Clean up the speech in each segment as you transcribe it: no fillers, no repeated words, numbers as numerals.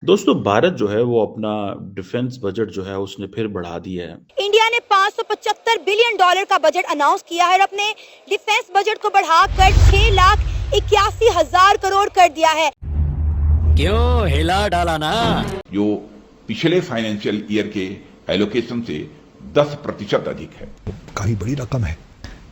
दोस्तों भारत जो है वो अपना डिफेंस बजट जो है उसने फिर बढ़ा दिया है। इंडिया ने $575 बिलियन का बजट अनाउंस किया है और अपने डिफेंस बजट को बढ़ाकर 6,81,000 करोड़ कर दिया है। क्यों हिला डाला ना। जो पिछले फाइनेंशियल ईयर के एलोकेशन से 10% अधिक है। काफ़ी बड़ी रकम है।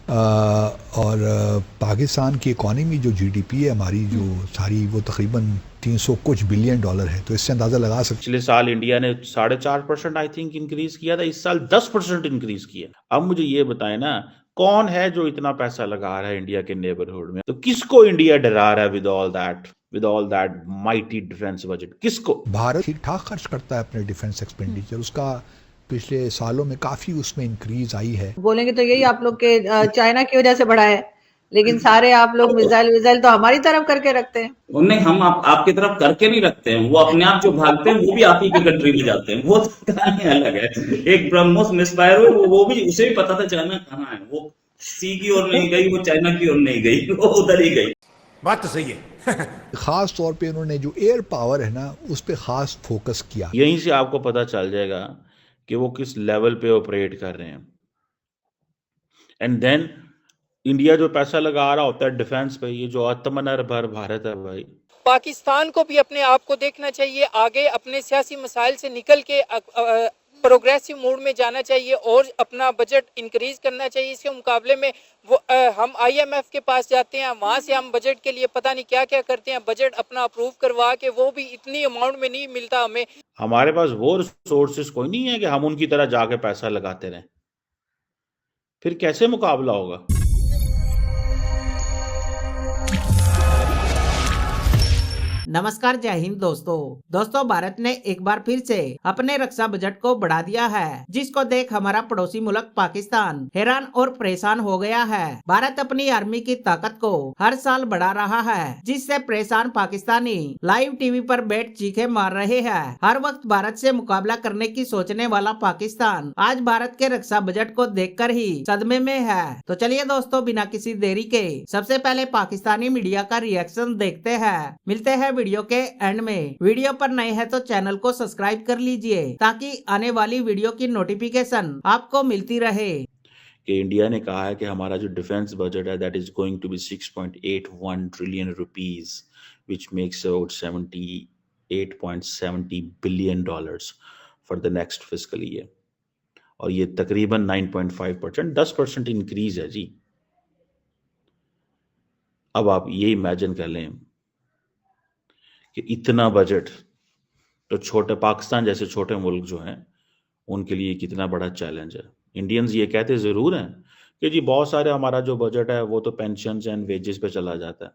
और पाकिस्तान की इकॉनमी जो जीडीपी है हमारी जो सारी वो तकरीबन 300 कुछ बिलियन डॉलर है, तो इससे अंदाज़ा लगा सकते। पिछले साल इंडिया ने 4.5% आई थिंक इंक्रीज किया था, इस साल 10% इंक्रीज किया। अब मुझे ये बताएं ना, कौन है जो इतना पैसा लगा रहा है इंडिया के नेबरहुड में? तो किसको इंडिया डरा रहा है with all that mighty defence budget? किसको? भारत ठीक ठाक खर्च करता है अपने डिफेंस एक्सपेंडिचर, उसका पिछले सालों में काफ़ी उसमें इंक्रीज आई है। बोलेंगे तो यही आप लोग के चाइना की वजह से बढ़ा है, लेकिन सारे आप लोग मिसाइल तो हमारी तरफ करके रखते हैं। नहीं, हम आपकी तरफ करके नहीं रखते हैं, वो अपने आप जो भागते हैं वो भी आप ही की कंट्री में जाते हैं, वो तो कहानी अलग है। एक ब्रह्मोस मिसफायर हुई, वो भी उसे भी पता था चाइना कहाँ है, वो सी की ओर नहीं गई, वो चाइना की ओर नहीं गई, वो उधर ही गई। बात तो सही है। खास तौर पे उन्होंने जो एयर पावर है ना उस पर खास फोकस किया। यहीं से आपको पता चल जाएगा कि वो किस लेवल पे ऑपरेट कर रहे हैं। एंड देन इंडिया जो पैसा लगा रहा होता है डिफेंस पे, ये जो आत्मनिर्भर भारत है भाई, पाकिस्तान को भी अपने आप को देखना चाहिए, आगे अपने सियासी मसाइल से निकल के प्रोग्रेसिव मोड में जाना चाहिए और अपना बजट इंक्रीज करना चाहिए। इसके मुकाबले में वो हम आईएमएफ के पास जाते हैं, वहाँ से हम बजट के लिए पता नहीं क्या क्या करते हैं, बजट अपना अप्रूव करवा के वो भी इतनी अमाउंट में नहीं मिलता हमें। हमारे पास वो रिसोर्सेज कोई नहीं है कि हम उनकी तरह जाके पैसा लगाते रहें। फिर कैसे मुकाबला होगा? नमस्कार, जय हिंद दोस्तों भारत ने एक बार फिर से अपने रक्षा बजट को बढ़ा दिया है, जिसको देख हमारा पड़ोसी मुल्क पाकिस्तान हैरान और परेशान हो गया है। भारत अपनी आर्मी की ताकत को हर साल बढ़ा रहा है, जिससे परेशान पाकिस्तानी लाइव टीवी पर बैठ चीखे मार रहे हैं। हर वक्त भारत से मुकाबला करने की सोचने वाला पाकिस्तान आज भारत के रक्षा बजट को देखकर ही सदमे में है। तो चलिए दोस्तों, बिना किसी देरी के सबसे पहले पाकिस्तानी मीडिया का रिएक्शन देखते हैं। मिलते हैं वीडियो के एंड में। वीडियो पर नए हैं तो चैनल को सब्सक्राइब कर लीजिए ताकि आने वाली वीडियो की नोटिफिकेशन आपको मिलती रहे। कि इंडिया ने कहा है कि हमारा जो डिफेंस बजट है that is going to be 6.81 trillion rupees, which makes about 78.70 billion dollars for the next fiscal year. और ये तकरीबन 9.5%, 10% इंक्रीज है जी। अब आप ये इमेजिन कर लें कि इतना बजट तो छोटे पाकिस्तान जैसे छोटे मुल्क जो हैं उनके लिए कितना बड़ा चैलेंज है। इंडियंस ये कहते ज़रूर हैं कि जी बहुत सारे हमारा जो बजट है वो तो पेंशन एंड वेजेस पे चला जाता है,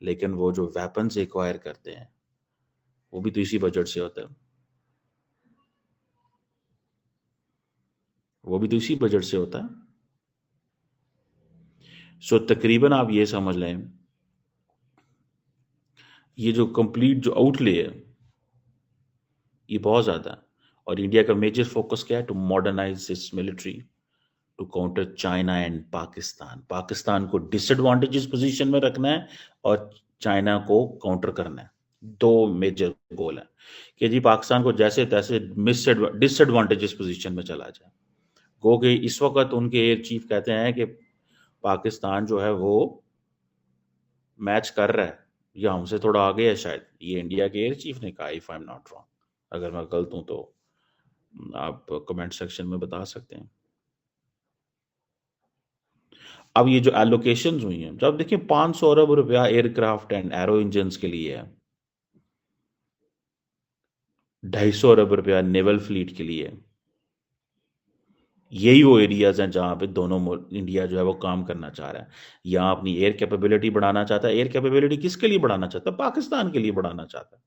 लेकिन वो जो वेपन्स एक्वायर करते हैं वो भी तो इसी बजट से होता है, वो भी तो इसी बजट से होता है। सो तकरीबन आप ये समझ लें, ये जो कंप्लीट जो आउटले है ये बहुत ज़्यादा है। और इंडिया का मेजर फोकस क्या है? To modernise its military to counter China and Pakistan. Pakistan को डिसएडवांटेजेस पोजीशन में रखना है और चाइना को काउंटर करना है। दो मेजर गोल है कि जी पाकिस्तान को जैसे तैसे डिसएडवांटेजेस पोजीशन में चला जाए। गो कि इस वक्त उनके एयर चीफ कहते हैं कि पाकिस्तान जो है वो मैच कर रहा है या हमसे थोड़ा आगे है शायद। ये इंडिया के एयर चीफ ने कहा, if I am not wrong. अगर मैं गलत हूं तो आप कमेंट सेक्शन में बता सकते हैं। अब ये जो एलोकेशन हुई हैं, जब देखिए 500 अरब रुपया एयरक्राफ्ट एंड एरो इंजन के लिए है, 250 अरब रुपया नेवल फ्लीट के लिए। यही वो एरियाज हैं जहां पे दोनों इंडिया जो है वो काम करना चाह रहा है। यहाँ अपनी एयर कैपेबिलिटी बढ़ाना चाहता है। एयर कैपेबिलिटी किसके लिए बढ़ाना चाहता है? पाकिस्तान के लिए बढ़ाना चाहता है,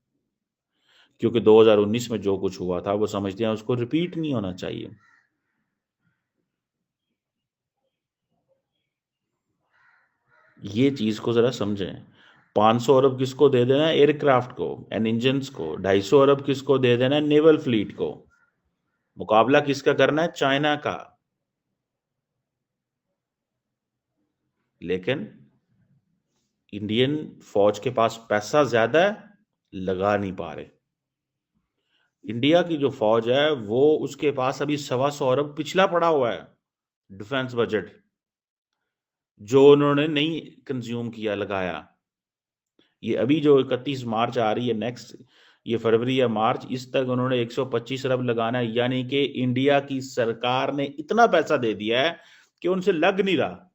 क्योंकि 2019 में जो कुछ हुआ था वो समझते हैं उसको रिपीट नहीं होना चाहिए। ये चीज को जरा समझें। 500 अरब किसको दे देना है? एयरक्राफ्ट को एंड इंजन को। 250 अरब किसको दे देना है? नेवल फ्लीट को। मुकाबला किसका करना है? चाइना का। लेकिन इंडियन फौज के पास पैसा ज्यादा है, लगा नहीं पा रहे। इंडिया की जो फौज है वो उसके पास अभी 125 अरब पिछला पड़ा हुआ है डिफेंस बजट, जो उन्होंने नहीं कंज्यूम किया, लगाया। ये अभी जो 31 मार्च आ रही है, नेक्स्ट ये फरवरी या मार्च, इस तक उन्होंने 125 अरब लगाना है। यानी कि इंडिया की सरकार ने इतना पैसा दे दिया है कि उनसे लग नहीं रहा,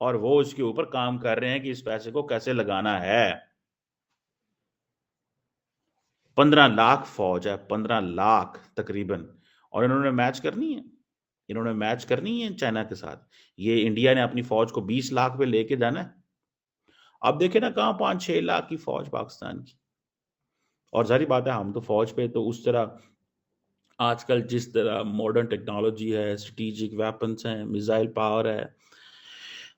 और वो उसके ऊपर काम कर रहे हैं कि इस पैसे को कैसे लगाना है। 15 लाख फौज है, 15 लाख तकरीबन, और इन्होंने मैच करनी है, इन्होंने मैच करनी है चाइना के साथ। ये इंडिया ने अपनी फौज को 20 लाख पे लेके जाना है। अब देखे ना कहां 5-6 लाख की फौज पाकिस्तान की। और जारी बात है, हम तो फौज पे तो उस तरह आजकल जिस तरह मॉडर्न टेक्नोलॉजी है, स्ट्रेटेजिक वेपन्स हैं, मिसाइल पावर है,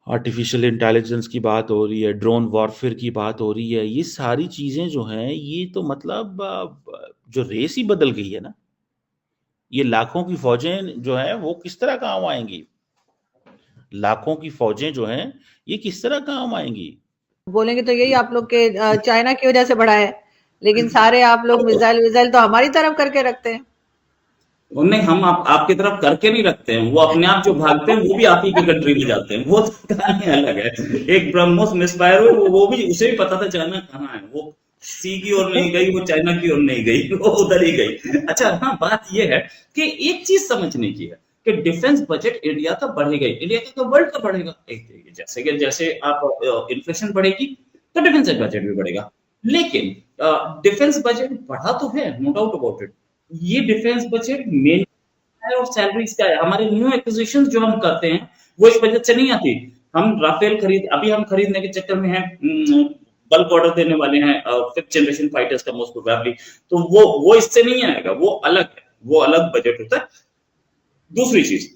आर्टिफिशियल इंटेलिजेंस की बात हो रही है, ड्रोन वॉरफेयर की बात हो रही है, ये सारी चीजें जो हैं, ये तो मतलब जो रेस ही बदल गई है ना। ये लाखों की फौजें जो हैं वो किस तरह काम आएंगी? लाखों की फौजें जो हैं ये किस तरह काम आएंगी? बोलेंगे तो यही आप लोग के चाइना की वजह से बढ़ा है, लेकिन सारे आप लोग मिसाइल तो हमारी तरफ करके रखते हैं। नहीं, हम आपकी तरफ करके नहीं रखते हैं, वो अपने आप जो भागते हैं वो भी आप ही की कंट्री में जाते हैं, वो तो कहानी अलग है। एक ब्रह्मोस मिसफायर हुए, वो भी उसे भी पता था चाइना कहाँ है, वो सी की ओर नहीं गई, वो चाइना की ओर नहीं गई, वो उधर ही गई। अच्छा हाँ, बात ये है कि एक चीज समझने की है कि डिफेंस बजट इंडिया का बढ़ेगा, इंडिया का तो वर्ल्ड का बढ़ेगा। जैसे आप इन्फ्लेशन बढ़ेगी तो डिफेंस बजट भी बढ़ेगा, लेकिन डिफेंस बजट बढ़ा तो है, नो डाउट अबाउट इट। ये डिफेंस बजट मेन है और सैलरीज का है। हमारे न्यू एक्विजिशन जो हम करते हैं वो इस बजट से नहीं आती। हम राफेल अभी हम खरीदने के चक्कर में हैं, बल्क ऑर्डर देने वाले हैं 5th जनरेशन फाइटर्स का मोस्ट प्रोबेबली, तो वो इससे नहीं आएगा, वो अलग है, वो अलग बजट होता है। दूसरी चीज,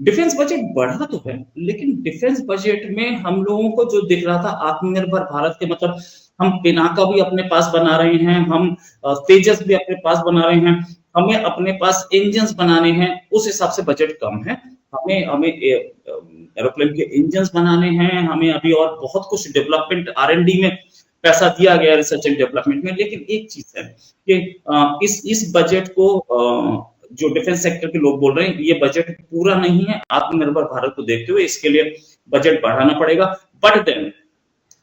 डिफेंस बजट बढ़ा तो है, लेकिन डिफेंस बजट में हम लोगों को जो दिख रहा था आत्मनिर्भर भारत के, मतलब हम पिनाका भी अपने पास बना रहे हैं, हम तेजस भी अपने पास बना रहे हैं, हमें अपने पास इंजन्स बनाने हैं, उस हिसाब से बजट कम है। हमें एरोप्लेन के इंजन्स बनाने हैं, हमें अभी और बहुत कुछ डेवलपमेंट R&D में पैसा दिया गया, रिसर्च एंड डेवलपमेंट में। लेकिन एक चीज है कि इस बजट को जो डिफेंस सेक्टर के लोग बोल रहे हैं ये बजट पूरा नहीं है आत्मनिर्भर भारत को देखते हुए, इसके लिए बजट बढ़ाना पड़ेगा। बट देन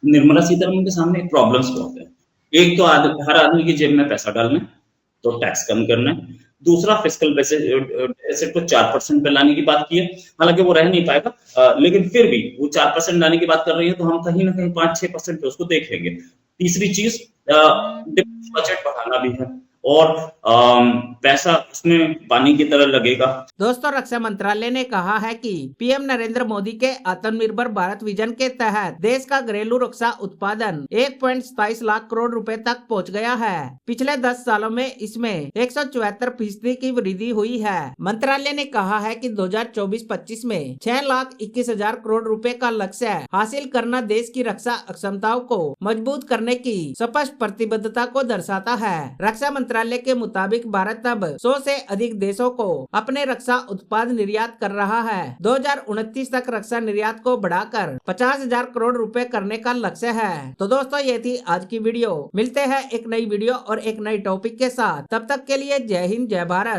निर्मला सीतारमण के सामने प्रॉब्लम्स बहुत है। एक तो हर आदमी की जेब में पैसा डालना है, तो टैक्स कम करना है। दूसरा, फिस्कल डेफिसिट को 4% पे लाने की बात की है, हालांकि वो रह नहीं पाएगा, लेकिन फिर भी वो 4% लाने की बात कर रही है, तो हम कहीं ना कहीं 5-6% पे उसको देख लेंगे। तीसरी चीज, डिफेंस बजट बढ़ाना भी है, और पैसा उसमें पानी की तरह लगेगा। दोस्तों, रक्षा मंत्रालय ने कहा है कि पीएम नरेंद्र मोदी के आत्मनिर्भर भारत विजन के तहत देश का घरेलू रक्षा उत्पादन 1.27 लाख करोड़ रुपए तक पहुंच गया है। पिछले 10 सालों में इसमें 174% की वृद्धि हुई है। मंत्रालय ने कहा है कि 2024-25 में 6,21,000 करोड़ रुपए का लक्ष्य हासिल करना देश की रक्षा क्षमताओं को मजबूत करने की स्पष्ट प्रतिबद्धता को दर्शाता है। रक्षा मंत्रालय के मुताबिक भारत अब 100 से अधिक देशों को अपने रक्षा उत्पाद निर्यात कर रहा है। 2029 तक रक्षा निर्यात को बढ़ाकर 50,000 करोड़ रुपए करने का लक्ष्य है। तो दोस्तों, ये थी आज की वीडियो। मिलते हैं एक नई वीडियो और एक नई टॉपिक के साथ। तब तक के लिए जय हिंद, जय भारत।